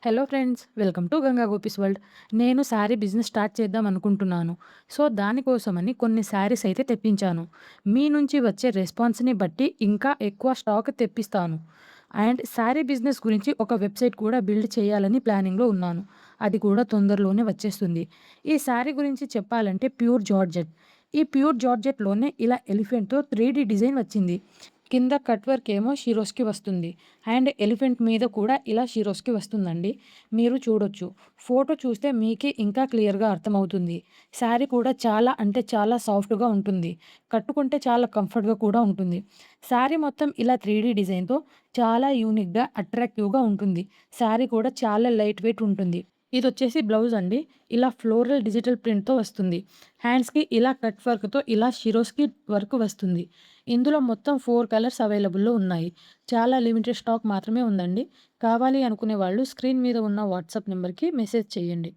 Hello friends, welcome to Ganga gopis world. నేను sari business start చేద్దాం అనుకుంటున్నాను. సో, దానికోసమని కొన్ని శారీస్ అయితే తెప్పించాను. మీ నుంచి వచ్చే రెస్పాన్స్‌ని బట్టి ఇంకా ఎక్కువ స్టాక్ తెప్పిస్తాను. అండ్ శారీ బిజినెస్ గురించి ఒక వెబ్‌సైట్ కూడా బిల్డ్ చేయాలని ప్లానింగ్‌లో ఉన్నాను. అది కూడా తొందరలోనే వచ్చేస్తుంది. ఈ శారీ గురించి చెప్పాలంటే ప్యూర్ జార్జెట్. ఈ ప్యూర్ జార్జెట్‌లోనే ఇలా ఎలిఫెంట్‌తో 3 డిజైన్ వచ్చింది. కింద కట్ వర్క్ ఏమో షిరోస్‌కి వస్తుంది. అండ్ ఎలిఫెంట్ మీద కూడా ఇలా షిరోస్‌కి వస్తుందండి. మీరు చూడొచ్చు. ఫోటో చూస్తే మీకే ఇంకా క్లియర్‌గా అర్థమవుతుంది. శారీ కూడా చాలా అంటే చాలా సాఫ్ట్‌గా ఉంటుంది. కట్టుకుంటే చాలా కంఫర్ట్‌గా కూడా ఉంటుంది. శారీ మొత్తం ఇలా 3 డిజైన్‌తో చాలా యూనిక్‌గా, అట్రాక్టివ్‌గా ఉంటుంది. శారీ కూడా చాలా లైట్ వెయిట్ ఉంటుంది. ఇదొచ్చేసి బ్లౌజ్ అండి. ఇలా ఫ్లోరల్ డిజిటల్ ప్రింట్‌తో వస్తుంది. హ్యాండ్స్‌కి ఇలా కట్ వర్క్‌తో ఇలా షిరోస్‌కి వర్క్ వస్తుంది. ఇందులో మొత్తం 4 కలర్స్ అవైలబుల్‌లో ఉన్నాయి. చాలా లిమిటెడ్ స్టాక్ మాత్రమే ఉందండి. కావాలి అనుకునే వాళ్ళు స్క్రీన్ మీద ఉన్న వాట్సాప్ నంబర్‌కి మెసేజ్ చేయండి.